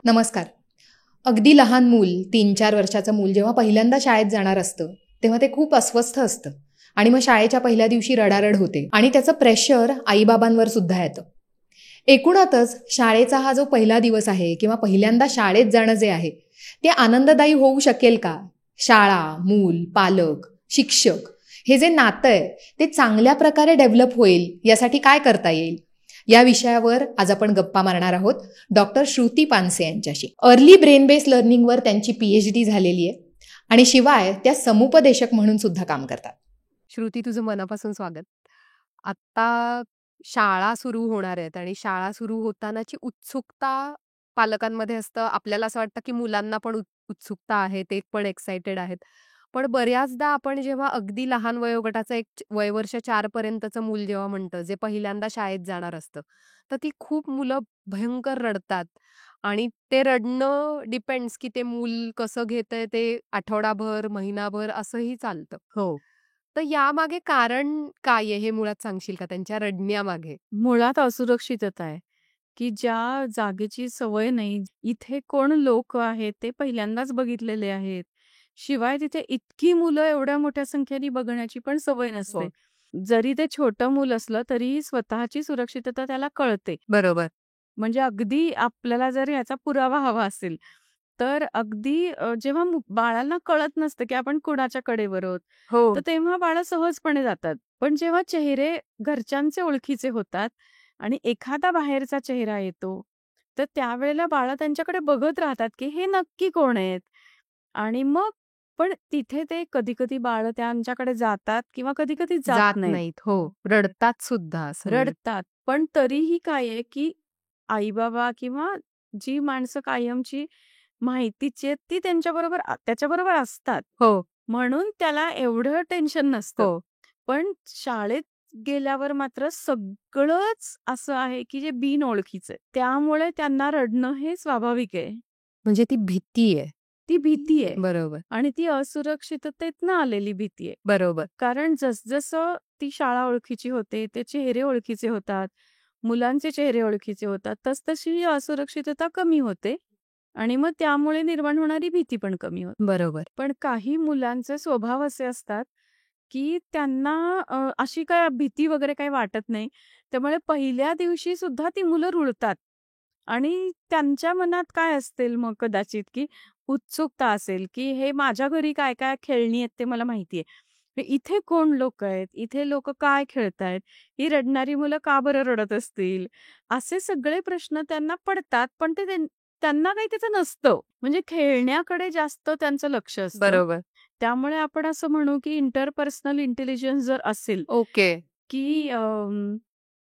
नमस्कार. अगदी लहान मूल 3-4 वर्षाचं मूल जेव्हा पहिल्यांदा शाळेत जाणार असतं तेव्हा ते खूप अस्वस्थ असतं आणि मग शाळेच्या पहिल्या दिवशी रडारड होते आणि त्याचं प्रेशर आईबाबांवर सुद्धा येतं. एकूणातच शाळेचा हा जो पहिला दिवस आहे किंवा पहिल्यांदा शाळेत जाणं जे आहे ते आनंददायी होऊ शकेल का? शाळा, मूल, पालक, शिक्षक हे जे नातं आहे ते चांगल्या प्रकारे डेव्हलप होईल यासाठी काय करता येईल? या विषयावर आज आपण गप्पा मारणार आहोत डॉक्टर श्रुती पानसे यांच्याशी. अर्ली ब्रेन बेस लर्निंगवर त्यांची PhD झालेली आहे आणि शिवाय त्या समुपदेशक म्हणून सुद्धा काम करतात. श्रुती, तुझं मनापासून स्वागत. आत्ता शाळा सुरू होणार आहेत आणि शाळा सुरू होतानाची उत्सुकता पालकांमध्ये असतं. आपल्याला असं वाटतं की मुलांना पण उत्सुकता आहे, ते पण एक्सायटेड आहेत. पण बऱ्याचदा आपण जेव्हा अगदी लहान वयोगटाचं एक वयवर्ष 4 पर्यंतचं मूल जेव्हा म्हणतं, जे पहिल्यांदा शाळेत जाणार असतं, तर ती खूप मुलं भयंकर रडतात आणि ते रडणं डिपेंड्स की ते मूल कसं घेतंय ते आठवडाभर, महिनाभर असंही चालतं. हो. तर यामागे कारण काय आहे हे मुळात सांगशील का त्यांच्या रडण्यामागे? मुळात असुरक्षितता आहे, की ज्या जागेची सवय नाही, इथे कोण लोक आहेत ते पहिल्यांदाच बघितलेले आहेत. शिवाय तिथे इतकी मुलं एवढ्या मोठ्या संख्येने बघण्याची पण सवय नसते. जरी ते छोटं मूल असलं तरीही स्वतःची सुरक्षितता त्याला कळते. बरोबर. म्हणजे अगदी आपल्याला जर याचा पुरावा हवा असेल, तर अगदी जेव्हा बाळांना कळत नसतं, की आपण कुणाच्या कडेवर आहोत, हो. तर तेव्हा बाळं सहजपणे जातात. पण जेव्हा चेहरे घरच्यांचे ओळखीचे होतात आणि एखादा बाहेरचा चेहरा येतो, तर त्यावेळेला बाळं त्यांच्याकडे बघत राहतात, की हे नक्की कोण आहेत? आणि मग पण तिथे ते कधी-कधी बाळं त्यांच्याकडे जातात किंवा कधी-कधी जात जात नाहीत. नाहीत. हो. रडतात सुद्धा असं म्हणजे. रडतात. पण तरीही काय आहे, की आई-बाबा किंवा जी माणसं कायमची माहितीची आहेत, ती त्यांच्याबरोबर त्याच्याबरोबर असतात. हो, म्हणून त्याला एवढं टेन्शन नसतं. हो. पण शाळेत गेल्यावर मात्र सगळंच असं आहे, की जे बिनओळखीचं आहे. त्यामुळे त्यांना रडणं हे स्वाभाविक आहे. म्हणजे ती भीती आहे. ती भीती आहे बरोबर, आणि ती असुरक्षिततेतनं आलेली भीती आहे. बरोबर. कारण जसजसं ती शाळा ओळखीची होते, ते चेहरे ओळखीचे होतात, मुलांचे चेहरे ओळखीचे होतात, तसतशी ही असुरक्षितता कमी होते आणि मग त्यामुळे निर्माण होणारी भीती पण कमी होते. बरोबर. पण काही मुलांचे स्वभाव असे असतात, की त्यांना अशी काय भीती वगैरे काही वाटत नाही. त्यामुळे पहिल्या दिवशी सुद्धा ती मुलं रुळतात आणि त्यांच्या मनात काय असेल मग कदाचित, की उत्सुकता असेल, की हे माझ्या घरी काय-काय खेळणी आहेत ते मला माहिती आहे. इथे कोण लोकं आहेत? इथे लोकं काय खेळतायत? ही रडणारी मुलं का बरं रडत असतील? असे सगळे प्रश्न त्यांना पडतात, पण ते त्यांना काही त्याचं नसतं. म्हणजे खेळण्याकडे जास्त त्यांचं लक्ष असतं. बरोबर. त्यामुळे आपण असं म्हणू, की इंटरपर्सनल इंटेलिजन्स जर असेल, ओके. की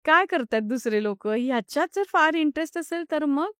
काय करतात दुसरे लोकं ह्याच्यात जर फार इंटरेस्ट असेल, तर मग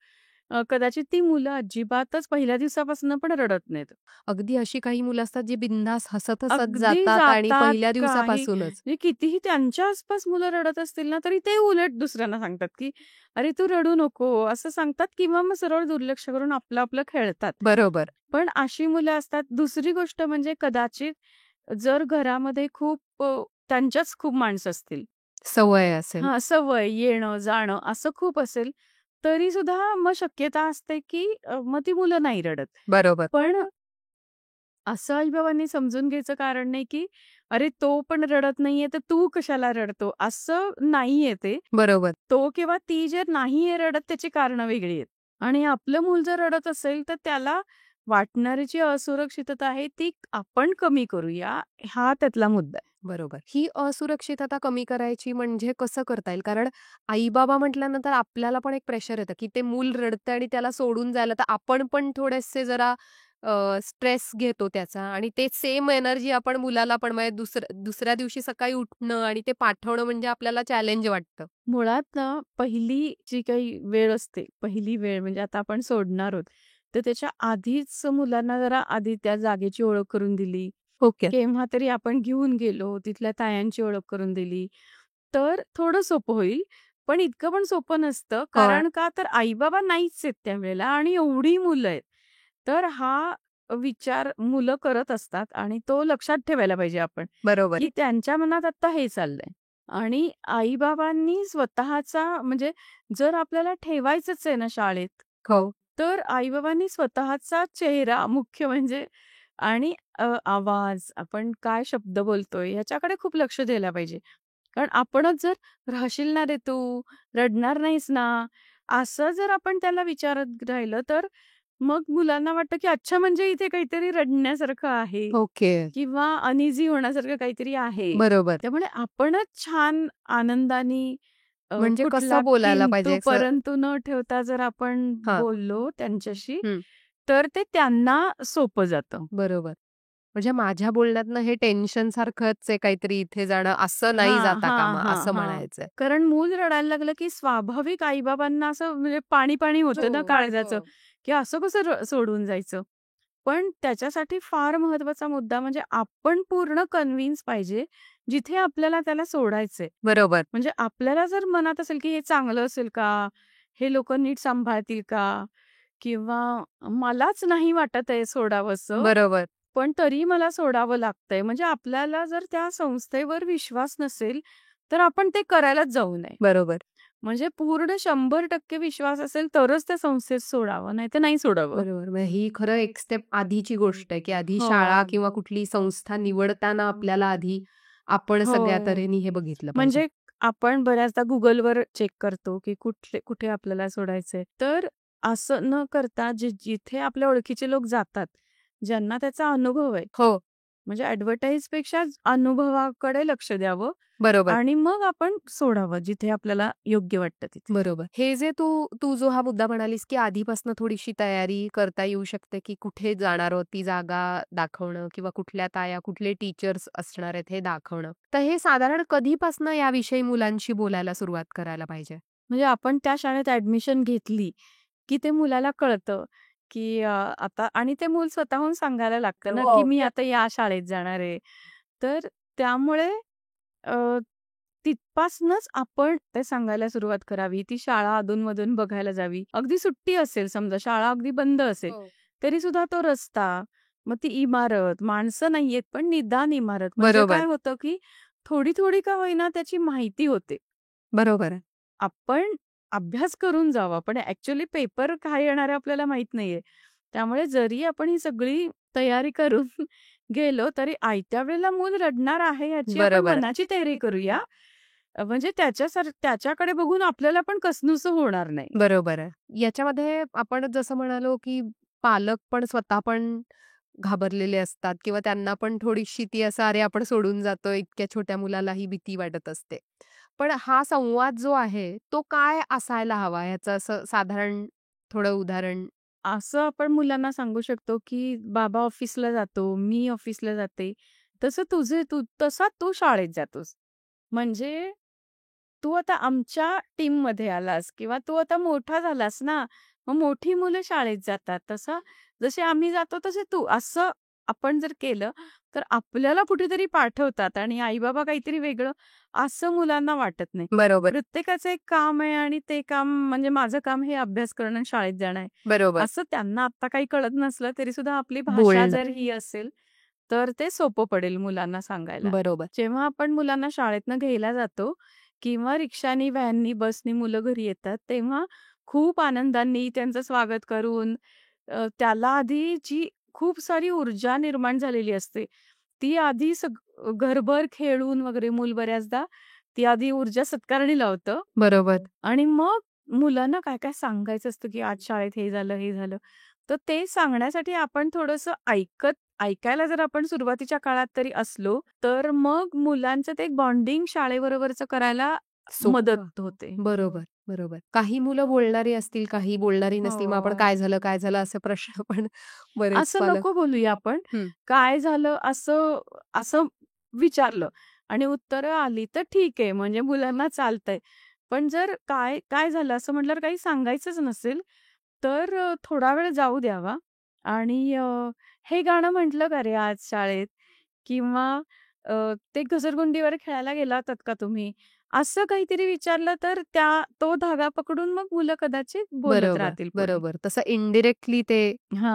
कदाचित ती मुलं अजिबातच पहिल्या दिवसापासून पण रडत नाहीत. अगदी अशी काही मुलं असतात जी बिनधास्त हसत-हसत अगदी जातात आणि जातात पहिल्या काही दिवसापासूनच. म्हणजे कितीही त्यांच्या आसपास मुलं रडत असतील ना, तरी ते उलट दुसऱ्यांना सांगतात, की "अरे, तू रडू नको," असं सांगतात किंवा मग सरळ दुर्लक्ष करून आपलं-आपलं खेळतात. बरोबर. पण अशी मुलं असतात. दुसरी गोष्ट म्हणजे कदाचित जर घरामध्ये खूप त्यांच्याच खूप माणसं असतील. सवय असेल. हां, सवय येणं-जाणं असं खूप असेल, तरी सुद्धा मग शक्यता असते, की मग ती मुलं नाही रडत. बरोबर. पण असं आई-बाबांनी समजून घ्यायचं कारण नाही, की "अरे, तो पण रडत नाहीये, तर तू कशाला रडतो?" असं नाहीये ते. बरोबर. तो किंवा ती जर नाहीये रडत त्याची कारणं वेगळी आहेत. आणि आपलं मूल जर रडत असेल, तर त्याला वाटणारी जी असुरक्षितता आहे, ती आपण कमी करूया, हा त्यातला मुद्दा आहे. बरोबर. ही असुरक्षितता कमी करायची म्हणजे कसं करता येईल? कारण आई-बाबा म्हटल्यानंतर आपल्याला पण एक प्रेशर येतं, की ते मूल रडतंय आणि त्याला सोडून जायला तर आपण पण थोडेसे जरा स्ट्रेस घेतो त्याचा आणि ते सेम एनर्जी आपण मुलाला पण म्हणजे दुसऱ्या दिवशी सकाळी उठणं आणि ते पाठवणं म्हणजे आपल्याला चॅलेंज वाटतं. मुळात ना, पहिली जी काही वेळ असते, पहिली वेळ म्हणजे आता आपण सोडणार आहोत, तर त्याच्या आधीच मुलांना जरा आधी त्या जागेची ओळख करून दिली. ओके. केव्हा तरी आपण घेऊन गेलो, तिथल्या तायांची ओळख करून दिली, तर थोडं सोपं होईल. पण इतकं पण सोपं नसतं. हां. कारण का तर आई-बाबा नाहीच आहेत त्यावेळेला आणि एवढी मुलं आहेत. तर हा विचार मुलं करत असतात आणि तो लक्षात ठेवायला पाहिजे आपण, बरोबर. की त्यांच्या मनात आता हे चाललंय. आणि आई-बाबांनी स्वतःचा म्हणजे जर आपल्याला ठेवायचंच आहे ना शाळेत, हो. तर आई-बाबांनी स्वतःचा चेहरा मुख्य म्हणजे आणि आवाज, आपण काय शब्द बोलतोय ह्याच्याकडे खूप लक्ष द्यायला पाहिजे. कारण आपणच जर "राहशील ना रे तू? रडणार नाहीस ना?" असं जर आपण त्याला विचारत राहिलं, तर मग मुलांना वाटतं, की अच्छा म्हणजे इथे काहीतरी रडण्यासारखं आहे ओके. किंवा अनइझी होण्यासारखं काहीतरी आहे. बरोबर. त्यामुळे आपणच छान आनंदाने म्हणजे कुठला कसं बोलायला किंतु पाहिजे असं परंतु न ठेवता जर आपण हां. बोललो त्यांच्याशी, हं. तर ते त्यांना सोपं जातं. बरोबर. म्हणजे माझ्या बोलण्यातनं हे टेन्शन सारखंच आहे काहीतरी इथे जाणं असं नाही हां, जाता हां, कामा हां, असं हां. म्हणायचंय. कारण मूल रडायला लागलं, की स्वाभाविक आई-बाबांना असं म्हणजे पाणी-पाणी होतं ना हो, काळजाचं, हो. की असं कसं सोडून जायचं? पण त्याच्यासाठी फार महत्वाचा मुद्दा म्हणजे आपण पूर्ण कन्विन्स पाहिजे, जिथे आपल्याला त्याला सोडायचंय. बरोबर, म्हणजे आपल्याला जर मनात असेल, की हे चांगलं असेल का? हे लोकं नीट सांभाळतील का? किंवा मलाच नाही वाटत आहे सोडावंसं, बरोबर, पण तरी मला सोडावं लागतंय. म्हणजे आपल्याला जर त्या संस्थेवर विश्वास नसेल, तर आपण ते करायलाच जाऊ नये. बरोबर, म्हणजे पूर्ण 100% विश्वास असेल तरच त्या संस्थेत सोडावं, नाहीतर नाही सोडावं. बरोबर. मग ही खरं एक स्टेप आधीची गोष्ट आहे, की आधी शाळा हो. किंवा कुठली संस्था निवडताना आपल्याला आधी आपण सगळ्या हो. तऱ्हेने हे बघितलं पाहिजे. म्हणजे आपण बऱ्याचदा Googleवर चेक करतो, की कुठे आपल्याला सोडायचंय. तर असं न करता जिथे आपल्या ओळखीचे लोक जातात, ज्यांना त्याचा अनुभव आहे, हो, म्हणजे ॲडव्हर्टाइजपेक्षा अनुभवाकडे लक्ष द्यावं बरोबर. आणि मग आपण सोडावं जिथे आपल्याला योग्य वाटतं तिथे. बरोबर. हे जे तू तू जो हा मुद्दा म्हणालीस, की आधीपासून थोडीशी तयारी करता येऊ शकते, की कुठे जाणार आहोत ती जागा दाखवणं किंवा कुठल्या ताया, कुठले टीचर्स असणार आहेत हे दाखवणं. तर हे साधारण कधीपासनं याविषयी मुलांशी बोलायला सुरुवात करायला पाहिजे? म्हणजे आपण त्या शाळेत ॲडमिशन घेतली, की ते मुलाला कळतं, की आता आणि ते मूल स्वतःहून सांगायला लागतं ना, की हो. मी आता या शाळेत जाणार आहे. तर त्यामुळे अ, तिथपासनंच आपण ते सांगायला सुरुवात करावी. ती शाळा अधून-मधून बघायला जावी. अगदी सुट्टी असेल समजा, शाळा अगदी बंद असेल, हो. तरी सुद्धा तो रस्ता, मग ती इमारत, माणसं नाहीयेत, पण निदान इमारत. म्हणजे काय बरोबर, होतं, की थोडी-थोडी का होईना त्याची माहिती होते. बरोबर. आपण अभ्यास करून जावा, पण ॲक्चुअली पेपर काय येणार आहे आपल्याला माहीत नाहीये. त्यामुळे जरी आपण ही सगळी तयारी करून गेलो, तरी आयत्या वेळेला मूल रडणार आहे याची आपण बरोबर. मनाची तयारी करूया. म्हणजे त्याच्याकडे बघून आपल्याला पण कसनुसं होणार नाही. बरोबर आहे. याच्यामध्ये आपण जसं म्हणालो, की पालक पण स्वतः पण घाबरलेले असतात किंवा त्यांना पण थोडीशी ती असं "अरे, आपण सोडून जातोय." इतक्या छोट्या मुलालाही भीती वाटत असते. पण हा संवाद जो आहे, तो काय असायला हवा ह्याचं असं साधारण थोडं उदाहरण? असं आपण मुलांना सांगू शकतो, की बाबा ऑफिसला जातो, मी ऑफिसला जाते. तसा तू शाळेत जातोस. म्हणजे तू आता आमच्या टीममध्ये आलास किंवा तू आता मोठा झालास ना, मग मोठी मुलं शाळेत जातात. तसं जसे आम्ही जातो तसे तू. असं आपण जर केलं, तर आपल्याला कुठेतरी पाठवतात आणि आई-बाबा काहीतरी वेगळं असं मुलांना वाटत नाही. बरोबर, प्रत्येकाचं एक काम आहे आणि ते काम म्हणजे माझं काम हे अभ्यास करणं आणि शाळेत जाणं आहे. बरोबर. असं त्यांना आत्ता काही कळत नसलं तरी सुद्धा आपली भाषा बोलणं. जर ही असेल, तर ते सोपं पडेल मुलांना सांगायला. बरोबर, जेव्हा आपण मुलांना शाळेतनं घ्यायला जातो किंवा रिक्षानी, व्हॅननी, बसनी मुलं घरी येतात, तेव्हा खूप आनंदाने त्यांचं स्वागत करून त्याला आधी जी खूप सारी ऊर्जा निर्माण झालेली असते, ती आधी घरभर खेळून वगैरे मूल बऱ्याचदा ती आधी ऊर्जा सत्कारणी लावतं बरोबर. आणि मग मुलांना काय-काय सांगायचं असतं, की आज शाळेत हे झालं, हे झालं. तर ते सांगण्यासाठी आपण थोडंसं ऐकायला जर आपण सुरुवातीच्या काळात तरी असलो, तर मग मुलांचं ते एक बॉन्डिंग शाळेबरोबरचं करायला सोपं. मदत होते. बरोबर, बरोबर. काही मुलं बोलणारी असतील, काही बोलणारी नसतील. मग आपण हो. काय झालं, काय झालं असे प्रश्न पण बरेच असं पालक नको बोलूया आपण. हं. काय झालं असं असं विचारलं आणि उत्तरं आली तर ठीक आहे, म्हणजे मुलांना चालतंय. पण जर काय काय झालं असं म्हटल्यावर काही सांगायचंच नसेल, तर थोडा वेळ जाऊ द्यावा आणि हे गाणं म्हटलं का रे आज शाळेत? किंवा ते घसरगुंडीवर खेळायला गेला होतात का तुम्ही? असं काहीतरी विचारलं तर तो धागा पकडून मग मुलं कदाचित बोलत बरोबर, राहतील पुढे. बरोबर. तसं इनडायरेक्टली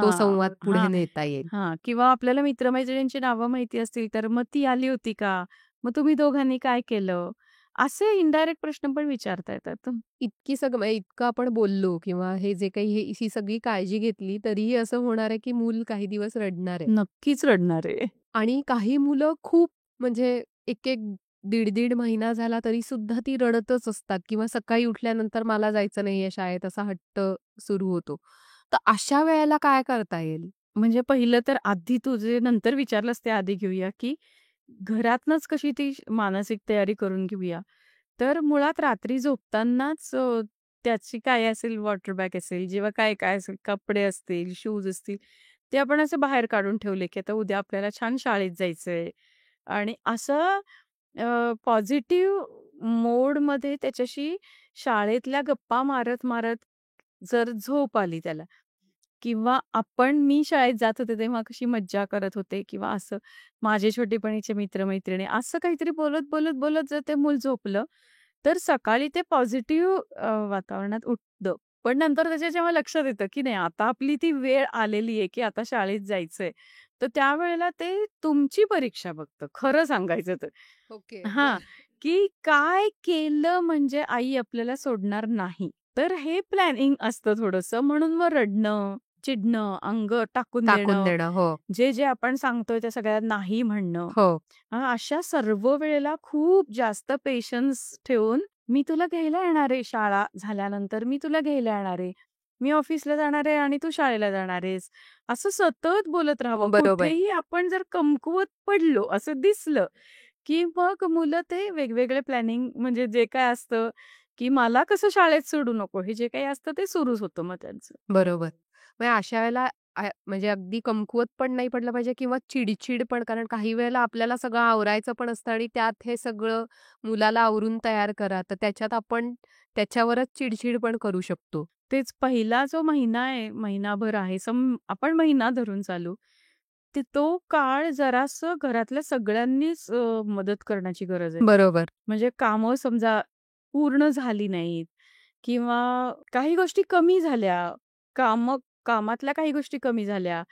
तो हां, संवाद पुढे हां, नेता येईल. हां. किंवा आपल्याला मित्र-मैत्रिणींची नावं माहिती असतील, तर मग ती आली होती का? मग तुम्ही दोघांनी काय केलं? असे इनडायरेक्ट प्रश्न पण विचारता येतात. इतकी म्हणजे इतकं आपण बोललो किंवा हे जे काही ही सगळी काळजी घेतली तरीही असं होणार आहे की मूल काही दिवस रडणार आहे. नक्कीच रडणार आहे. आणि काही मुलं खूप म्हणजे एक दीड महिना झाला तरी सुद्धा ती रडतच असतात किंवा सकाळी उठल्यानंतर मला जायचं नाहीये शाळेत असा हट्ट सुरू होतो. तर अशा वेळेला काय करता येईल? म्हणजे पहिलं तर आधी तू जे नंतर विचारलंस ते आधी घेऊया, की घरातनंच कशी ती मानसिक तयारी करून घेऊया. तर मुळात रात्री झोपतानाच त्याची काय असेल, वॉटर बॅग असेल, जेव्हा काय असेल, कपडे असतील, शूज असतील, ते आपण असे बाहेर काढून ठेवले, की आता उद्या आपल्याला छान शाळेत जायचंय आणि असं पॉझिटिव्ह मोडमध्ये त्याच्याशी शाळेतल्या गप्पा मारत जर झोप आली त्याला किंवा मी शाळेत जात होते तेव्हा कशी मज्जा करत होते किंवा असं माझे छोटेपणीचे मित्र-मैत्रिणी असं काहीतरी बोलत जर ते मूल झोपलं, तर सकाळी ते पॉझिटिव्ह वातावरणात उठतं. पण नंतर त्याच्या जेव्हा लक्षात येतं, की नाही आता आपली ती वेळ आलेली आहे, की आता शाळेत जायचंय. तर त्यावेळेला ते तुमची परीक्षा बघतं, खरं सांगायचं तर. ओके. हां, की काय केलं म्हणजे आई आपल्याला सोडणार नाही. तर हे प्लॅनिंग असतं थोडंसं. म्हणून मग रडणं, चिडणं, अंग टाकून टाकून देणं, देणं. हो. जे आपण सांगतोय त्या सगळ्या नाही म्हणणं. हो. अशा सर्व वेळेला खूप जास्त पेशन्स ठेवून, "मी तुला घ्यायला येणार आहे शाळा झाल्यानंतर, मी तुला घ्यायला येणार आहे. मी ऑफिसला जाणार आहे आणि तू शाळेला जाणार आहेस." असं सतत बोलत राहावं. बरोबर. कुठेही आपण जर कमकुवत पडलो असं दिसलं, की मग मुलं ते वेगवेगळे प्लॅनिंग म्हणजे जे काय असतं, की मला कसं शाळेत सोडू नको, हे जे काही असतं ते सुरूच होतं मग त्यांचं. बरोबर. म्हणजे अशा वेळेला म्हणजे अगदी कमकुवत पण नाही पडलं पाहिजे किंवा चिडचिड पण. कारण काही वेळेला आपल्याला सगळं आवरायचं पण असतं आणि त्यात हे सगळं मुलाला आवरून तयार करा. तर त्याच्यात आपण त्याच्यावरच चिडचिड पण करू शकतो. तेच पहिला जो महिना आहे, महिनाभर आहे, आपण महिना धरून चालू. तो काळ जरासं घरातल्या सगळ्यांनीच मदत करण्याची गरज आहे. बरोबर. म्हणजे कामं समजा पूर्ण झाली नाहीत किंवा काही गोष्टी कमी झाल्या, कामातल्या काही गोष्टी कमी झाल्या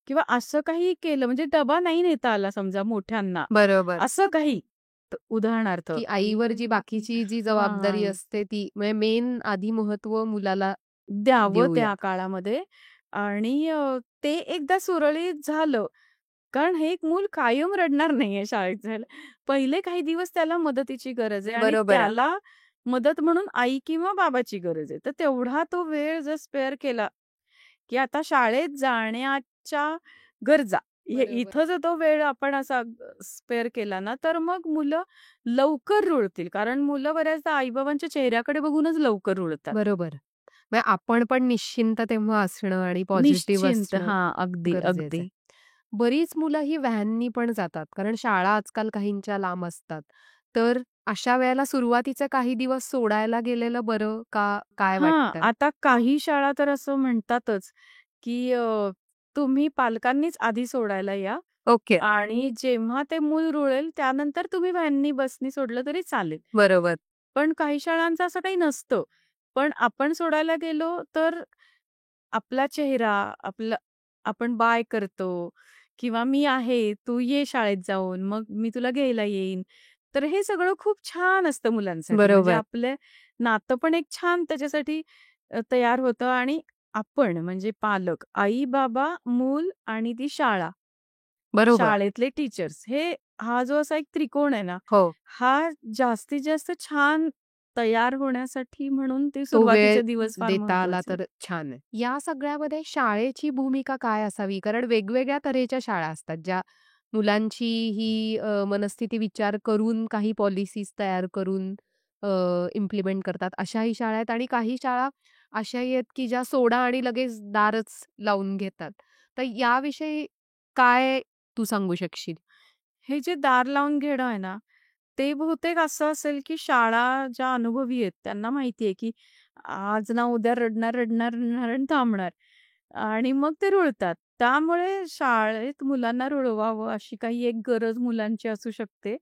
किंवा असं काही केलं म्हणजे डबा नाही नेता आला समजा मोठ्यांना, बरोबर. असं काही. उदाहरणार्थ. की आईवर बाकीची जी जबाबदारी हां. असते ती म्हणजे मेन आधी महत्त्व मुलाला द्यावं देऊया. त्या काळामध्ये आणि ते एकदा सुरळीत झालं, कारण हे एक मूल कायम रडणार नाहीये शाळेत जायला. पहिले काही दिवस त्याला मदतीची गरज आहे आणि बरोबर आहे. त्याला मदत म्हणून आई किंवा बाबाची गरज आहे. तर तेवढा तो वेळ जर स्पेअर केला, की आता शाळेत जाण्याच्या गरजा बरोबर. इथं जर तो वेळ आपण असा स्पेअर केला ना, तर मग मुलं लवकर रुळतील. कारण मुलं बऱ्याचदा आई-बाबांच्या चेहऱ्याकडे बघूनच लवकर रुळतात. बरोबर. म्हणजे आपण पण निश्चिंत तेव्हा असणं आणि पॉझिटिव्ह निश्चिंत. असणं हां, अगदी, गरजेचं अगदी. आहे. बरीच मुलं ही व्हॅननी पण जातात. कारण शाळा आजकाल काहींच्या लांब असतात. तर अशा वेळेला सुरुवातीचे काही दिवस सोडायला गेलेलं बरं का काय हां, वाटतं? आता काही शाळा तर असं म्हणतातच, की तुम्ही पालकांनीच आधी सोडायला या ओके. आणि जेव्हा ते मूल रुळेल त्यानंतर तुम्ही व्हॅननी, बसनी सोडलं तरी चालेल. बरोबर. पण काही शाळांचं असं काही नसतं. पण आपण सोडायला गेलो तर आपला चेहरा, आपण बाय करतो किंवा मी आहे, तू ये शाळेत जाऊन, मग मी तुला घ्यायला येईन. तर हे सगळं खूप छान असतं मुलांसाठी. म्हणजे बरोबर. आपलं नातं पण एक छान त्याच्यासाठी तयार होतं आणि आपण म्हणजे पालक, आई-बाबा, मूल आणि ती शाळा, बरोबर. शाळेतले टीचर्स हा जो असा एक त्रिकोण आहे ना, हो. हा जास्तीत जास्त छान तयार होण्यासाठी म्हणून ते तो वेळ सुरुवातीचे दिवस फार देता आला महत्वाचे. तर छान आहे. या सगळ्यामध्ये शाळेची भूमिका काय असावी? कारण वेगवेगळ्या तऱ्हेच्या शाळा असतात, ज्या मुलांची ही मनस्थिती विचार करून काही पॉलिसीज तयार करून इम्प्लिमेंट करतात. अशाही शाळा आहेत आणि काही शाळा अशाही आहेत, की ज्या सोडा आणि लगेच दारच लावून घेतात. तर याविषयी काय तू सांगू शकशील? हे जे दार लावून घेणं आहे ना, ते बहुतेक असं असेल, की शाळा ज्या अनुभवी आहेत त्यांना माहिती आहे, की आज ना उद्या रडणार आणि थांबणार आणि मग ते रुळतात. त्यामुळे शाळेत मुलांना रुळवावं अशी काही एक गरज मुलांची असू शकते.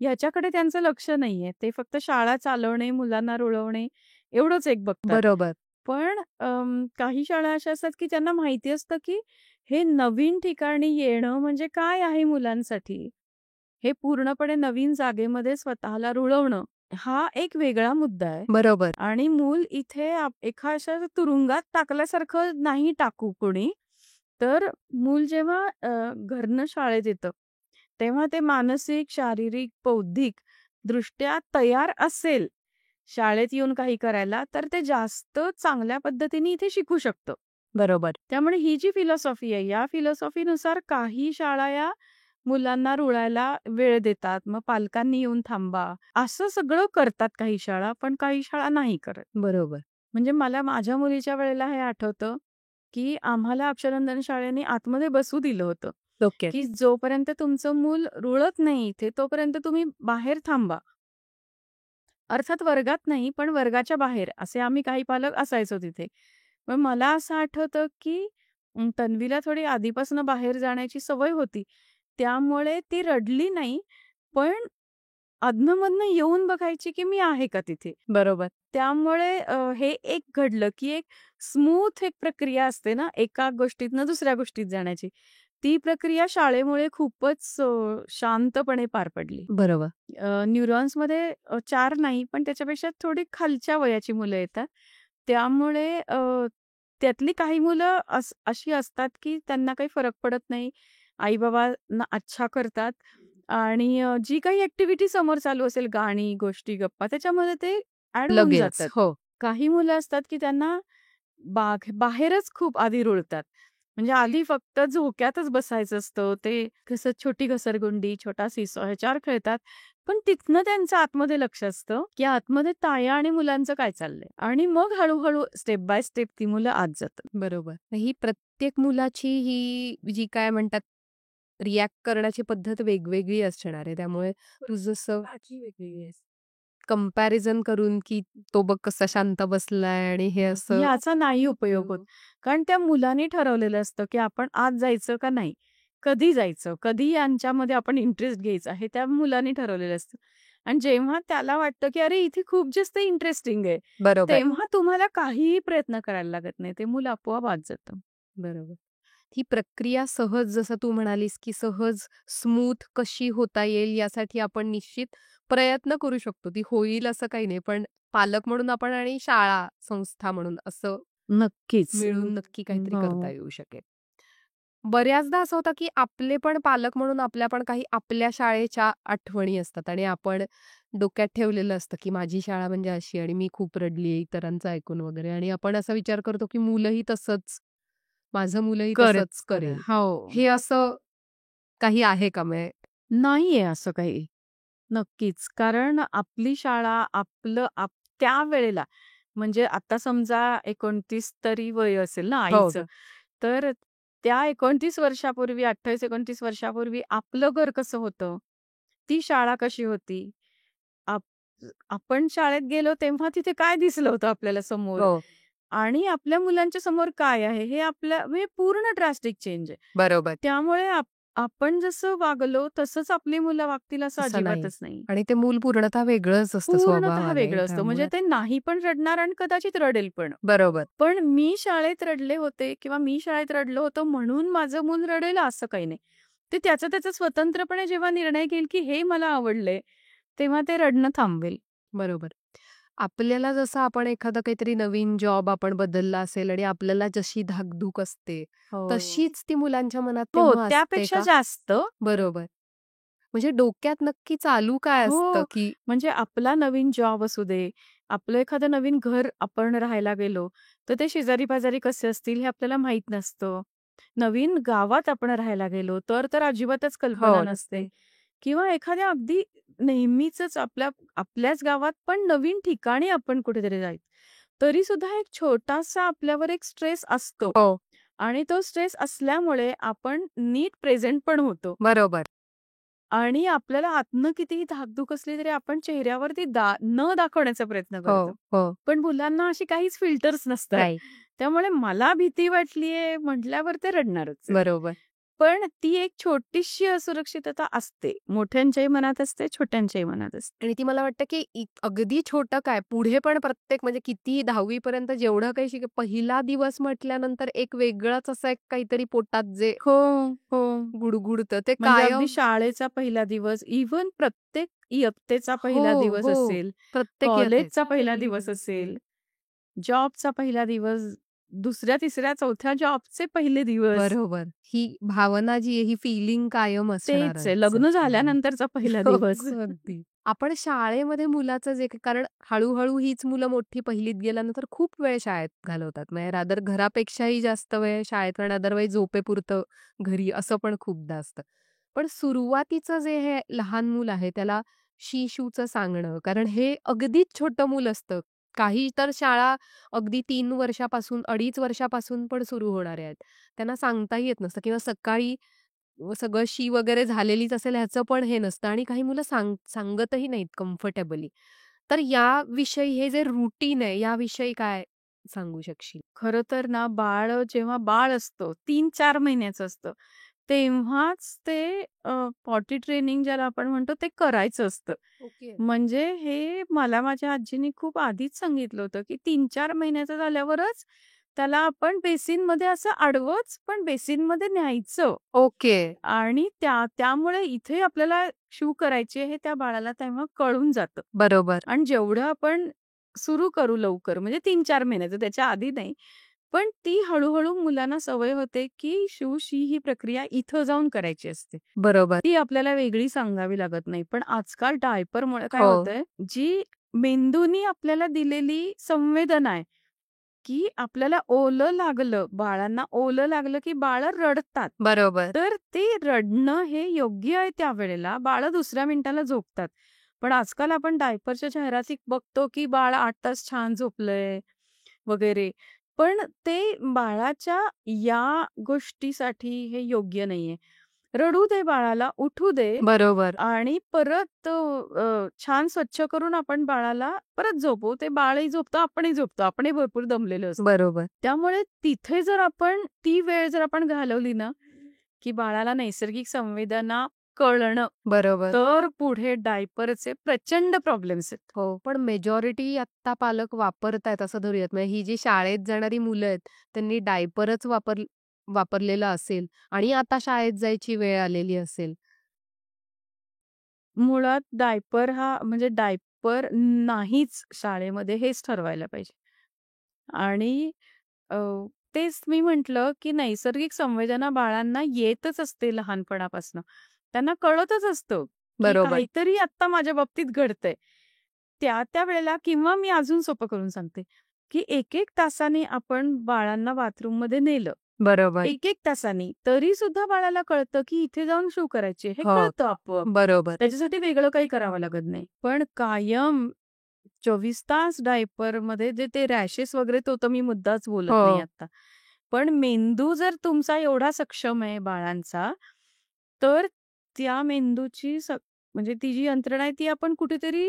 ह्याच्याकडे त्यांचं लक्ष नाहीये. ते फक्त शाळा चालवणे, मुलांना रुळवणे एवढंच एक बघतात. बरोबर. पण काही शाळा अशा असतात, की त्यांना माहिती असतं, की हे नवीन ठिकाणी येणं म्हणजे काय आहे मुलांसाठी? हे पूर्णपणे नवीन जागेमध्ये स्वतःला रुळवणं हा एक वेगळा मुद्दा आहे. बरोबर. आणि मूल इथे एका अशा तुरुंगात टाकल्यासारखं नाही टाकू कोणी. तर मूल जेव्हा घरनं शाळेत येतं, तेव्हा ते मानसिक, शारीरिक, बौद्धिक दृष्ट्या तयार असेल शाळेत येऊन काही करायला, तर ते जास्त चांगल्या पद्धतीने इथे शिकू शकतं. बरोबर. त्यामुळे ही जी फिलॉसॉफी आहे, या फिलॉसॉफीनुसार काही शाळा या मुलांना रुळायला वेळ देतात. मग पालकांनी येऊन थांबा, असं सगळं करतात काही शाळा, पण काही शाळा नाही करत. बरोबर. म्हणजे मला माझ्या मुलीच्या वेळेला हे आठवतं, की आम्हाला अक्षरनंदन शाळेने आतमध्ये बसू दिलं होतं, ओके. की जोपर्यंत तुमचं मूल रुळत नाही इथे, तोपर्यंत तुम्ही बाहेर थांबा. अर्थात वर्गात नाही, पण वर्गाच्या बाहेर असे आम्ही काही पालक असायचो तिथे. पण मला असं आठवतं, की तन्वीला थोडी आधीपासून बाहेर जाण्याची सवय होती. त्यामुळे ती रडली नाही, पण अधनं-मधनं येऊन बघायची, की मी आहे का तिथे. बरोबर. त्यामुळे हे एक घडलं, की एक स्मूथ एक प्रक्रिया असते ना, एका गोष्टीतनं दुसऱ्या गोष्टीत जाण्याची. ती प्रक्रिया शाळेमुळे खूपच शांतपणे पार पडली. बरोबर. न्यूरॉन्समध्ये 4 नाही, पण त्याच्यापेक्षा थोडी खालच्या वयाची मुलं येतात. त्यामुळे त्यातली काही मुलं अशी असतात, की त्यांना काही फरक पडत नाही. आई-बाबांना अच्छा करतात आणि जी काही ॲक्टिव्हिटी समोर चालू असेल, गाणी, गोष्टी, गप्पा, त्याच्यामध्ये ते ॲड होऊन लगेच. जातात. हो. काही मुलं असतात, की त्यांना बाहेरच खूप आधी रुळतात. म्हणजे आधी फक्त झोक्यातच बसायचं असतं. ते कसं छोटी घसरगुंडी, छोटा सीसॉ ह्याच्यावर खेळतात. पण तिथनं त्यांचं आतमध्ये लक्ष असतं, की आतमध्ये ताया आणि मुलांचं काय चाललंय. आणि मग हळू स्टेप बाय स्टेप ती मुलं आत जातात. बरोबर. ही प्रत्येक मुलाची ही जी काय म्हणतात रिॲक्ट करण्याची पद्धत वेगवेगळी असणार आहे. त्यामुळे तू जसं वेगळी आहे. कंपॅरिझन करून, की तो बघ कसा शांत बसलाय आणि हे असं ह्याचा नाही उपयोग होत. कारण त्या मुलांनी ठरवलेलं असतं, की आपण आत जायचं का नाही? कधी जायचं? कधी यांच्यामध्ये आपण इंटरेस्ट घ्यायचा? हे त्या मुलांनी ठरवलेलं असतं. आणि जेव्हा त्याला वाटतं, की अरे इथे खूप जास्त इंटरेस्टिंग आहे, बरोबर. तेव्हा तुम्हाला काहीही प्रयत्न करायला लागत नाही. ते मूल आपोआप आत जातं. बरोबर. ही प्रक्रिया सहज जसं तू म्हणालीस, की सहज स्मूथ कशी होता येईल यासाठी आपण निश्चित प्रयत्न करू शकतो. ती होईल असं काही नाही. पण पालक म्हणून आपण आणि शाळा, संस्था म्हणून असं नक्कीच. मिळून नक्की काहीतरी करता हो. येऊ शकेल. बऱ्याचदा असं होतं, की आपले पण पालक म्हणून आपल्या पण काही आपल्या शाळेच्या आठवणी असतात आणि आपण डोक्यात ठेवलेलं असतं, की माझी शाळा म्हणजे अशी आणि मी खूप रडली इतरांचं ऐकून वगैरे आणि आपण असा विचार करतो, की मुलंही तसंच, माझं मुलंही तसंच करेल. हो. हे असं काही आहे का? नाहीये असं काही. नक्कीच. कारण आपली शाळा, त्यावेळेला म्हणजे आता समजा 29 तरी वय असेल ना हो. आईचं. तर त्या 29 वर्षापूर्वी, 28-29 वर्षापूर्वी आपलं घर कसं होतं? ती शाळा कशी होती? आप आपण शाळेत गेलो तेव्हा तिथे काय दिसलं होतं आपल्याला समोर? हो. आणि आपल्या मुलांच्या समोर काय आहे? हे म्हणजे पूर्ण ड्रास्टिक चेंज आहे. बरोबर. त्यामुळे आपण जसं वागलो तसंच आपली मुलं वागतील असं असं नाही. अजिबातच नाही. आणि ते मूल पूर्णतः वेगळंच असतं पूर्णतः स्वभावाने. वेगळं असतं. म्हणजे त्यामुळे ते नाही पण रडणार आणि कदाचित रडेल पण. बरोबर. पण मी शाळेत रडले होते किंवा मी शाळेत रडलो होतो म्हणून माझं मूल रडेल असं काही नाही. ते त्याचा स्वतंत्रपणे जेव्हा निर्णय घेईल, की हे मला आवडलंय, तेव्हा ते रडणं थांबवेल. बरोबर. आपल्याला जसं आपण एखादा काहीतरी नवीन जॉब आपण बदलला असेल आणि आपल्याला जशी धाकधूक असते, तशीच ती मुलांच्या मनात हो, तेव्हा असते त्यापेक्षा का? जास्त. बरोबर. म्हणजे डोक्यात नक्की चालू काय असतं, हो, की म्हणजे आपला नवीन जॉब असू दे, आपलं एखादं नवीन घर आपण राहायला गेलो, तर ते शेजारी-पाजारी कसे असतील हे आपल्याला माहीत नसतं. नवीन गावात आपण राहायला गेलो, तर अजिबातच कल्पना हो. नसते. किंवा एखाद्या अगदी नेहमीचंच आपल्याच गावात पण नवीन ठिकाणी आपण कुठेतरी जायचं. तरीसुद्धा एक छोटासा आपल्यावर एक स्ट्रेस असतो हो. आणि तो स्ट्रेस असल्यामुळे आपण नीट प्रेझेंट पण होतो. बरोबर. आणि आपल्याला आतनं कितीही धाकधूक असली तरी आपण चेहऱ्यावरती न दाखवण्याचा प्रयत्न हो, करतो. हो. पण मुलांना अशी काहीच फिल्टर्स नसतात. नाही. त्यामुळे मला भीती वाटलीये म्हटल्यावर ते रडणारच. बरोबर. पण ती एक छोटीशी असुरक्षितता असते. मोठ्यांच्याही मनात असते, छोट्यांच्याही मनात असते. आणि ती मला वाटतं, की अगदी छोटं काय, पुढे पण प्रत्येक म्हणजे कितीही 10वी पर्यंत जेवढं काही पहिला दिवस म्हटल्यानंतर एक वेगळंच असं एक काहीतरी पोटात जे हो, हो. गुडगुडतं ते म्हणजे अगदी कायम शाळेचा पहिला दिवस, इव्हन प्रत्येक इयत्तेचा पहिला हो, दिवस हो. असेल, प्रत्येक इयत्तेत. कॉलेजचा पहिला दिवस असेल, जॉबचा पहिला दिवस, दुसऱ्या, तिसऱ्या, चौथ्या जॉबचे पहिले दिवस. बरोबर. ही भावना जी आहे, ही फिलिंग कायम तेच आहे. असणारच. लग्न झाल्यानंतरचा पहिला दिवस. अगदी. आपण शाळेमध्ये मुलाचं जे कारण हळू-हळू हीच मुलं मोठी पहिलीत गेल्यानंतर खूप वेळ शाळेत घालवतात. म्हणजे रादर घरापेक्षाही जास्त वेळ शाळेत, कारण अदरवाईज झोपेपुरतं घरी असं पण खूपदा असतं. पण सुरुवातीचं जे हे लहान मूल आहे त्याला शी-शूचं सांगणं, कारण हे अगदीच छोटं मूल असतं. काही तर शाळा अगदी 3 वर्षापासून, 2.5 वर्षापासून पण सुरू होणाऱ्या आहेत. त्यांना सांगताही येत नसतं किंवा सकाळी सगळं शी वगैरे झालेलीच असेल ह्याचं पण हे नसतं आणि काही मुलं सांगतही नाहीत कम्फर्टेबली. तर याविषयी हे जे रुटीन आहे याविषयी काय सांगू शकशील? खरं तर ना, जेव्हा बाळ असतं, 3-4 महिन्याचं असतं, तेव्हाच ते पॉटी ट्रेनिंग ज्याला आपण म्हणतो ते करायचं असतं. ओके. म्हणजे हे मला माझ्या आजीनी खूप आधीच सांगितलं होतं, की 3-4 महिन्याचं झाल्यावरच त्याला आपण बेसिनमध्ये असं आडवंच, पण बेसिनमध्ये न्यायचं. ओके. आणि त्यामुळे इथे आपल्याला शू करायची हे त्या बाळाला तेव्हा कळून जातं. बरोबर. आणि जेवढं आपण सुरू करू लवकर म्हणजे 3-4 महिन्याचं, त्याच्या आधी नाही. पण ती हळू मुलांना सवय होते, की शू-शी ही प्रक्रिया इथं जाऊन करायची असते. बरोबर. ती आपल्याला वेगळी सांगावी लागत नाही. पण आजकाल डायपरमुळे काय हो. होतंय, जी मेंदूनी आपल्याला दिलेली संवेदना आहे, की आपल्याला बाळांना ओलं लागलं, की बाळं रडतात. बरोबर. तर ते रडणं हे योग्य आहे त्यावेळेला. बाळं दुसऱ्या मिनिटाला झोपतात. पण आजकाल आपण डायपरच्या जाहिराती बघतो, की बाळ 8 तास छान झोपलंय वगैरे. पण ते बाळाच्या या गोष्टीसाठी हे योग्य नाहीये. रडू दे बाळाला, उठू दे बरोबर. आणि परत छान स्वच्छ करून आपण बाळाला परत झोपवू. ते बाळही झोपतं, आपणही झोपतो. आपणही भरपूर दमलेलो असतो. बरोबर. त्यामुळे तिथे जर आपण ती वेळ जर आपण घालवली ना, की बाळाला नैसर्गिक संवेदना कळणं, बरोबर. तर पुढे डायपरचे प्रचंड प्रॉब्लेम्स आहेत. हो, पण मेजॉरिटी आत्ता पालक वापरतायत असं धरूयात. म्हणजे ही जी शाळेत जाणारी मुलं आहेत, त्यांनी डायपरच वापरलेला असेल आणि आता शाळेत जायची वेळ आलेली असेल. मुळात डायपर नाहीच शाळेमध्ये हेच ठरवायला पाहिजे. आणि अ, तेच मी म्हटलं, की नैसर्गिक संवेदना बाळांना येतच असते लहानपणापासून. त्यांना कळतच असतं, की बरोबर. काहीतरी आत्ता माझ्या बाबतीत घडतंय. त्या वेळेला किंवा मी अजून सोपं करून सांगते, की 1-1 तासाने आपण बाळांना बाथरूममध्ये नेलं. बरोबर. 1-1 तासांनी. तरी सुद्धा बाळाला कळतं, की इथे जाऊन शू करायची हे हो. कळतं आपोआप. बरोबर. त्याच्यासाठी वेगळं काही करावं लागत नाही. पण कायम 24 तास डायपरमध्ये जे ते रॅशेस वगैरे तो तर मी मुद्दाच बोलत नाही हो. आता. पण मेंदू जर तुमचा एवढा सक्षम आहे बाळांचा, तर त्या मेंदूची म्हणजे ती जी यंत्रणा आहे ती आपण कुठेतरी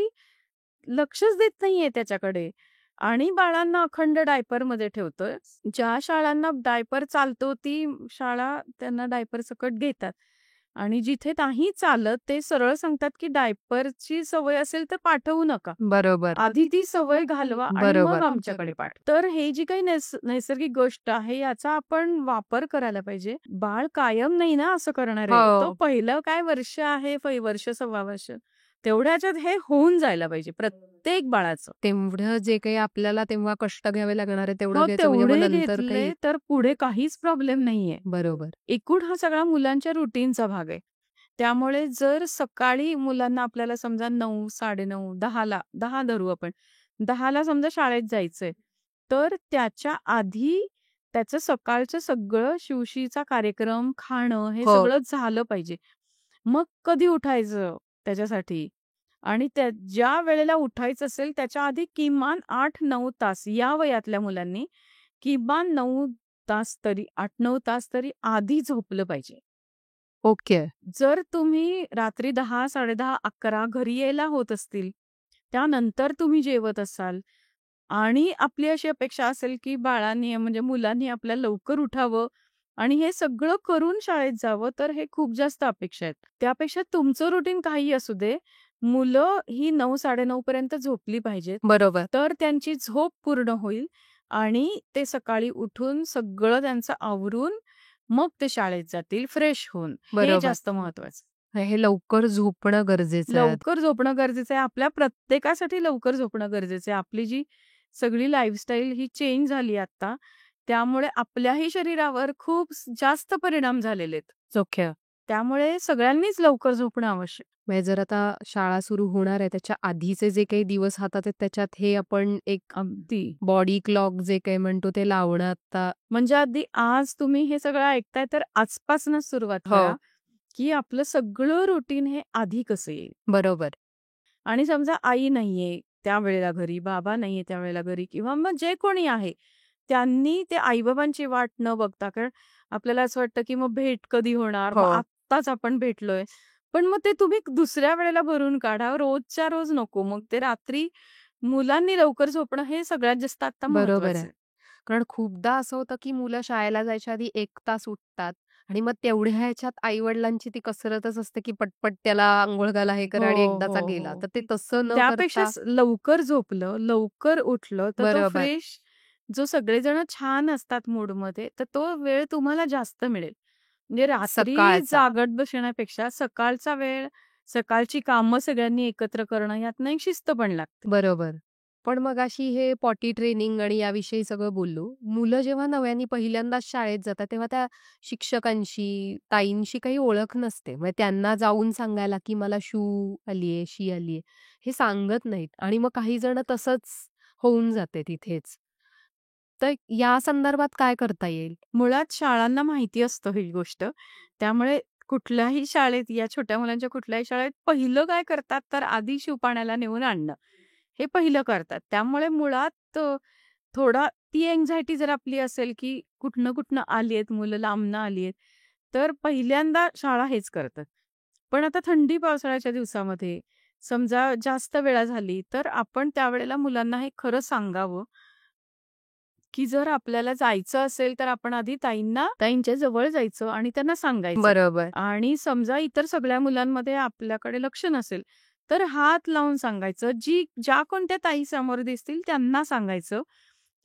लक्षच देत नाहीये त्याच्याकडे. आणि बाळांना अखंड डायपरमध्ये ठेवतोय. ज्या शाळांना डायपर चालतो ती शाळा त्यांना डायपर सकट घेतात. आणि जिथे नाही चालत ते सरळ सांगतात, की डायपरची सवय असेल तर पाठवू नका. बरोबर. आधी ती सवय घालवा आणि मग बरोबर. आमच्याकडे पाठवा. तर हे जी काही नैसर्गिक गोष्ट आहे याचा आपण वापर करायला पाहिजे. बाळ कायम नाही ना असं करणार आहे. हो. तो पहिलं काय वर्ष आहे, वर्ष, सव्वा वर्ष. तेवढ्या ह्याच्यात हे होऊन जायला पाहिजे प्रत्येक बाळाचं. तेवढं जे काही आपल्याला तेव्हा कष्ट घ्यावे लागणार आहे तेवढं हो, घ्यायचं म्हणजे मग तेवढे नंतर घेतले काही तर पुढे काहीच प्रॉब्लेम नाहीये. बरोबर. एकूण हा सगळा मुलांच्या रुटीनचा भाग आहे. त्यामुळे जर सकाळी मुलांना आपल्याला समजा 9, 9:30, 10 धरू आपण. 10ला समजा शाळेत जायचंय, तर त्याच्या आधी त्याचं सकाळचं सगळं शिवशीचा कार्यक्रम, खाणं हे हो. सगळं झालं पाहिजे. मग कधी उठायचं त्याच्यासाठी आणि ज्या वेळेला उठायचं असेल त्याच्या आधी किमान 8-9 तास या वयातल्या मुलांनी किमान 9 तास तरी 8-9 तास तरी आधी झोपलं पाहिजे. ओके. जर तुम्ही रात्री 10, 10:30, 11 घरी यायला होत असतील, त्यानंतर तुम्ही जेवत असाल आणि आपली अशी अपेक्षा असेल, की बाळांनी म्हणजे मुलांनी आपल्याला लवकर उठावं आणि हे सगळं करून शाळेत जावं, तर हे खूप जास्त अपेक्षा आहेत. त्यापेक्षा तुमचं रुटीन काहीही असू दे, मुलं ही 9-9:30 पर्यंत झोपली पाहिजेत. बरोबर. तर त्यांची झोप पूर्ण होईल आणि ते सकाळी उठून सगळं त्यांचं आवरून मग ते शाळेत जातील फ्रेश होऊन. हे बरोबर. जास्त महत्वाचं. हे लवकर झोपणं गरजेचं आहे. लवकर झोपणं गरजेचं आहे. आपल्या प्रत्येकासाठी लवकर झोपणं गरजेचं आहे. आपली जी सगळी लाईफस्टाईल ही चेंज झाली आता. त्यामुळे आपल्याही शरीरावर खूप जास्त परिणाम झालेले आहेत. ओके. त्यामुळे सगळ्यांनीच लवकर झोपणं आवश्यक. म्हणजे जर आता शाळा सुरू होणार आहे त्याच्या आधीचे जे काही दिवस हातात आहेत त्याच्यात हे आपण एक अगदी. बॉडी क्लॉक जे काही म्हणतो ते लावणं आता. म्हणजे अगदी आज तुम्ही हे सगळं ऐकताय तर आजपासूनच सुरुवात हो. करा, की आपलं सगळं रुटीन हे आधी कसं येईल. बरोबर. आणि समजा आई नाहीये त्यावेळेला घरी, बाबा नाहीये त्यावेळेला घरी किंवा मग जे कोणी आहे, त्यांनी ते आई-बाबांची वाट न बघता, कारण आपल्याला असं वाटतं, की मग भेट कधी होणार? हो. मग आत्ताच आपण भेटलोय. पण मग ते तुम्ही दुसऱ्या वेळेला भरून काढा. रोजच्या रोज नको. मग ते रात्री मुलांनी लवकर झोपणं हे सगळ्यात जास्त आता बरोबर महत्वाचं आहे. आहे. कारण खूपदा असं होतं, की मुलं शाळेला जायच्या आधी 1 तास उठतात आणि मग तेवढ्या ह्याच्यात आई-वडिलांची ती कसरतच असते, की पटपट त्याला अंघोळ घाला, हे करा आणि हो, एकदाचा हो, गेला. हो. तर ते तसं न त्यापेक्षा करता लवकर झोपलं, लवकर उठलं, तर तो बरोबर. फ्रेश जो सगळेजण छान असतात मूडमध्ये, तर तो वेळ तुम्हाला जास्त मिळेल. म्हणजे रात्री सकाळचा. जागत बसण्यापेक्षा सकाळचा वेळ, सकाळची कामं सगळ्यांनी एकत्र करणं यातनं एक शिस्त पण लागते. बरोबर. पण मगाशी हे पॉटी ट्रेनिंग आणि याविषयी सगळं बोललो. मुलं जेव्हा नव्याने पहिल्यांदाच शाळेत जातात, तेव्हा त्या शिक्षकांशी, ताईंशी काही ओळख नसते. मग त्यांना जाऊन सांगायला, की मला शू आलीये, शी आलीये, हे सांगत नाहीत आणि मग काही जण तसंच होऊन जाते तिथेच. तर या संदर्भात काय करता येईल? मुळात शाळांना माहिती असतं ही गोष्ट. त्यामुळे कुठल्याही शाळेत, या छोट्या मुलांच्या कुठल्याही शाळेत पहिलं काय करतात, तर आधी शिवपाण्याला नेऊन आणणं. हे पहिलं करतात. त्यामुळे मुळात थोडा ती अँक्झायटी जर आपली असेल, की कुठनं-कुठनं आली आहेत मुलं, लांबनं आली आहेत, तर पहिल्यांदा शाळा हेच करतात. पण आता थंडी पावसाळ्याच्या दिवसामध्ये समजा जास्त वेळा झाली, तर आपण त्यावेळेला मुलांना हे खरं सांगावं, की जर आपल्याला जायचं असेल, तर आपण आधी ताईंच्या जवळ जायचं आणि त्यांना सांगायचं. बरोबर. आणि समजा इतर सगळ्या मुलांमध्ये आपल्याकडे लक्ष नसेल, तर हात लावून सांगायचं. ज्या कोणत्या ताई समोर दिसतील त्यांना सांगायचं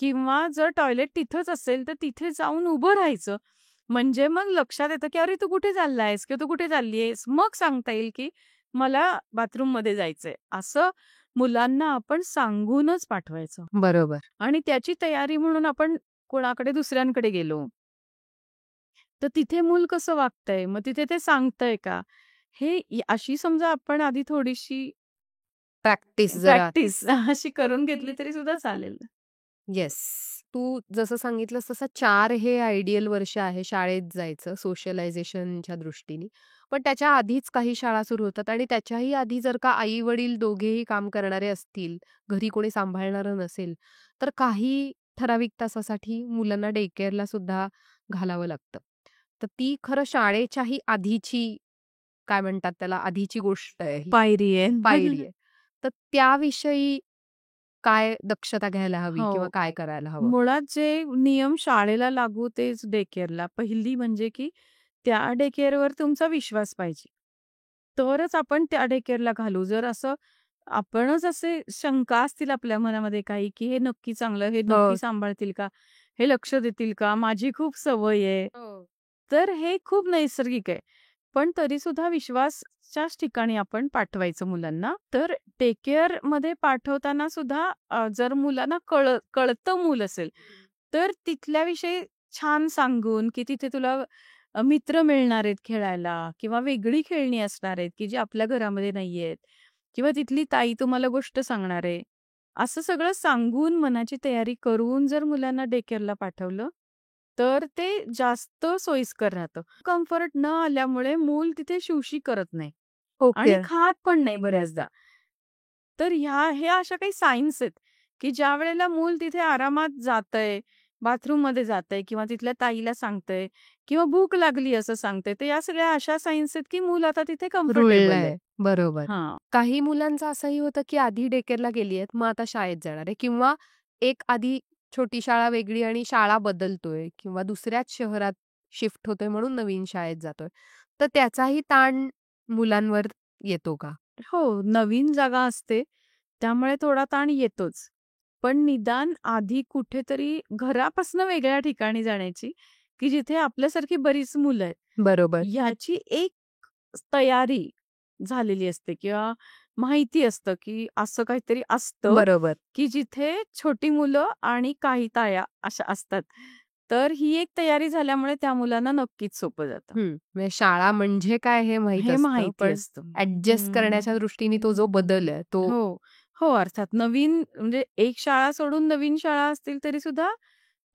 किंवा जर टॉयलेट तिथंच असेल, तर तिथे जाऊन उभं राहायचं. म्हणजे मग लक्षात येतं, की "अरे, तू कुठे चाललायस किंवा तू कुठे चालली आहेस?" मग सांगता येईल, की "मला बाथरूममध्ये जायचंय." असं मुलांना आपण सांगूनच पाठवायचं. बरोबर. आणि त्याची तयारी म्हणून आपण कोणाकडे दुसऱ्यांकडे गेलो, तर तिथे मूल कसं वागतंय, मग तिथे ते सांगतंय का? अशी समजा आपण आधी थोडीशी प्रॅक्टिस जरा. प्रॅक्टिस अशी करून घेतली तरी सुद्धा चालेल. येस. तू जसं सांगितलंस तसं 4 हे आयडियल वर्ष आहे शाळेत जायचं सोशलायझेशनच्या दृष्टीने. पण त्याच्या आधीच काही शाळा सुरू होतात आणि त्याच्याही आधी जर का आई-वडील दोघेही काम करणारे असतील, घरी कोणी सांभाळणारं नसेल, तर काही ठराविक तासासाठी मुलांना डे केअरला सुद्धा घालावं लागतं. तर ती खरं शाळेच्याही आधीची काय म्हणतात त्याला आधीची गोष्ट आहे ही, पायरी आहे. पायरी आहे. तर त्याविषयी काय दक्षता घ्यायला हवी किंवा हो. काय करायला हवं? मुळात जे नियम शाळेला लागू तेच डे केअरला. पहिली म्हणजे की त्या डे केअरवर तुमचा विश्वास पाहिजे. तरच आपण त्या डे केअरला घालू. जर असं आपणच असे शंका असतील आपल्या मनामध्ये काही, की हे नक्की चांगलं, हे हो. नक्की सांभाळतील का? हे लक्ष देतील का? माझी खूप सवय आहे. हो. तर हे खूप नैसर्गिक आहे. पण तरीसुद्धा विश्वासच्याच ठिकाणी आपण पाठवायचं मुलांना. तर डे केअरमध्ये पाठवताना सुद्धा जर मुलांना कळतं मूल असेल, तर तिथल्याविषयी छान सांगून, की तिथे तुला मित्र मिळणार आहेत खेळायला किंवा वेगळी खेळणी असणार आहेत, की जी आपल्या घरामध्ये नाहीयेत किंवा तिथली ताई तुम्हाला गोष्ट सांगणार आहे. असं सगळं सांगून मनाची तयारी करून जर मुलांना डे केअरला पाठवलं, तर ते जास्त सोयीस्कर राहतं. कम्फर्ट न आल्यामुळे मूल तिथे शिवशी करत नाही आणि ओके. खात पण नाही बऱ्याचदा. तर ह्या अशा काही सायन्स आहेत, की ज्यावेळेला मूल तिथे आरामात जातंय, बाथरूममध्ये जातंय किंवा तिथल्या ताईला सांगतंय किंवा भूक लागली असं सांगतंय. तर या सगळ्या अशा सायन्स आहेत, की मूल आता तिथे कम्फर्टेबल आहे. रुळलंय. बरोबर. हां. काही मुलांचं असंही होतं, की आधी डे केअरला गेली आहेत, मग आता शाळेत जाणार आहे किंवा एक आधी छोटी शाळा वेगळी आणि शाळा बदलतोय किंवा दुसऱ्याच शहरात शिफ्ट होतोय म्हणून नवीन शाळेत जातोय. तर त्याचाही ताण मुलांवर येतो का? हो, नवीन जागा असते, त्यामुळे थोडा ताण येतोच. पण निदान आधी कुठेतरी घरापासून वेगळ्या ठिकाणी जाण्याची, की जिथे आपल्यासारखी बरीच मुलं आहेत, बरोबर. ह्याची एक तयारी झालेली असते किंवा माहिती असतं, की असं काहीतरी असतं, बरोबर. की जिथे छोटी मुलं आणि काही ताया अशा असतात. तर ही एक तयारी झाल्यामुळे त्या मुलांना नक्कीच सोपं जातं. म्हणजे शाळा म्हणजे काय हे माहीत हे असतं, माहिती पण असतं. ॲडजस्ट करण्याच्या दृष्टीने तो जो बदल आहे तो हो, हो. अर्थात नवीन म्हणजे एक शाळा सोडून नवीन शाळा असतील तरी सुद्धा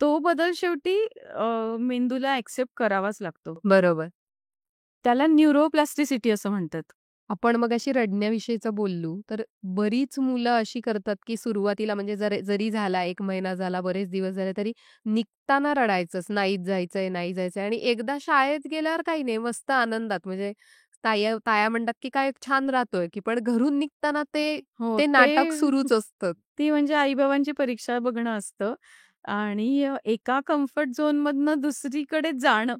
तो बदल शेवटी मेंदूला ॲक्सेप्ट करावाच लागतो. बरोबर. त्याला न्यूरोप्लास्टिसिटी असं म्हणतात. आपण मगाशी रडण्याविषयीचं बोललो, तर बरीच मुलं अशी करतात, की सुरुवातीला म्हणजे जरी झाला 1 महिना झाला, बरेच दिवस झाले, तरी निघताना रडायचंच, नाहीच जायचंय, नाही जायचंय आणि एकदा शाळेत गेल्यावर काही नाही, मस्त आनंदात म्हणजे ताया ताया म्हणतात, की काय छान राहतोय, की पण घरून निघताना ते हो, ते ते नाटक सुरूच असतं. ती म्हणजे आई-बाबांची परीक्षा बघणं असतं आणि एका कम्फर्ट झोनमधनं दुसरीकडे जाणं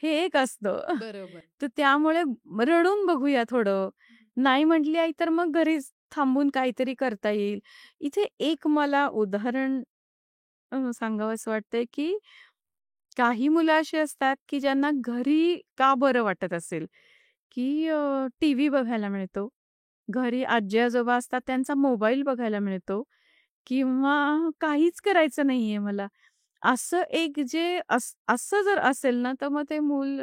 हे एक असतं. बरोबर. तर त्यामुळे रडून बघूया थोडं. नाही म्हटली आई तर मग घरीच थांबून काहीतरी करता येईल. इथे एक मला उदाहरण सांगावसं वाटतंय, की काही मुलं अशी असतात, की ज्यांना घरी का बरं वाटत असेल, की टीव्ही बघायला मिळतो. घरी आजी-आजोबा असतात त्यांचा मोबाईल बघायला मिळतो किंवा काहीच करायचं नाहीये मला. असं एक जे असं जर असेल ना, तर मग ते मूल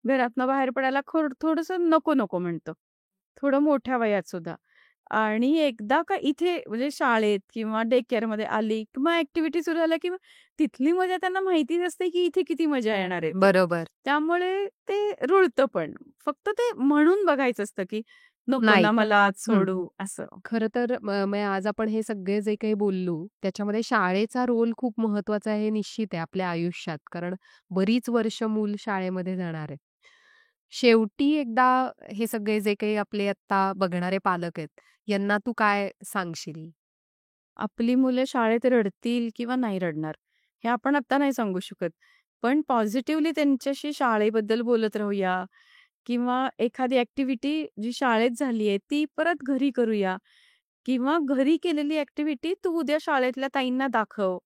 घरातनं बाहेर पडायला थोडंसं नको-नको म्हणतं. थोडं मोठ्या वयात सुद्धा. आणि एकदा का इथे म्हणजे शाळेत किंवा डे केअरमध्ये आली किंवा ॲक्टिव्हिटी सुरू झाल्या की तिथली मजा त्यांना माहितीच असते की इथे किती मजा येणार आहे. बरोबर. त्यामुळे ते रुळतं पण. फक्त ते म्हणून बघायचं असतं की नको नाही. ना मला आज सोडू असं. खरं तर मग आज आपण हे सगळे जे काही बोललो, त्याच्यामध्ये शाळेचा रोल खूप महत्वाचा आहे हे निश्चित आहे आपल्या आयुष्यात. कारण बरीच वर्ष मूल शाळेमध्ये जाणार आहे. शेवटी एकदा हे सगळे जे काही आपले आत्ता बघणारे पालक आहेत, यांना तू काय सांगशील? आपली मुलं शाळेत रडतील किंवा नाही रडणार, हे आपण आता नाही सांगू शकत. पण पॉझिटिव्हली त्यांच्याशी शाळेबद्दल बोलत राहूया किंवा एखादी ॲक्टिव्हिटी जी शाळेत झाली आहे, ती परत घरी करूया किंवा घरी केलेली ॲक्टिव्हिटी तू उद्या शाळेतल्या ताईंना दाखव,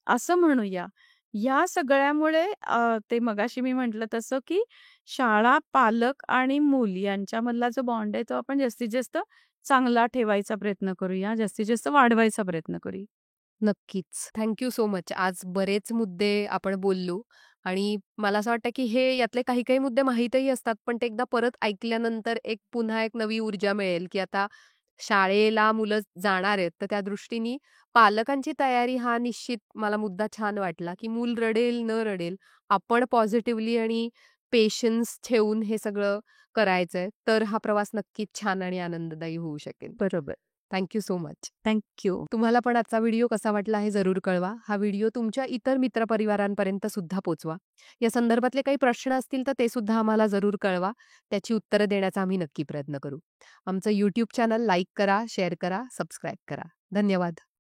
असं म्हणूया. या सगळ्यामुळे ते मगाशी मी म्हटलं तसं, की शाळा, पालक आणि मूल यांच्यामधला जो बॉन्ड आहे, तो आपण जास्तीत जास्त चांगला ठेवायचा प्रयत्न करूया, जास्तीत जास्त वाढवायचा प्रयत्न करूया. नक्कीच. Thank you so much. आज बरेच मुद्दे आपण बोललो आणि मला असं वाटतं, की हे यातले काही-काही मुद्दे माहीतही असतात, पण ते एकदा परत ऐकल्यानंतर पुन्हा एक नवी ऊर्जा मिळेल, की आता शाळेला मुलं जाणार आहेत, तर त्या दृष्टीने पालकांची तयारी हा निश्चित मला मुद्दा छान वाटला, की मूल रडेल, न रडेल, आपण पॉझिटिव्हली आणि पेशन्स ठेवून हे सगळं करायचंय, तर हा प्रवास नक्कीच छान आणि आनंददायी होऊ शकेल. बरोबर. Thank you so much. Thank you. तुम्हाला पण आजचा व्हिडिओ कसा वाटला हे जरूर कळवा. हा व्हिडिओ तुमच्या इतर मित्रपरिवारांपर्यंत सुद्धा पोचवा. या संदर्भातले काही प्रश्न असतील तर ते सुद्धा आम्हाला जरूर कळवा. त्याची उत्तरं देण्याचा आम्ही नक्की प्रयत्न करू. आमचं YouTube चॅनल लाईक करा, शेअर करा, सबस्क्राईब करा. धन्यवाद.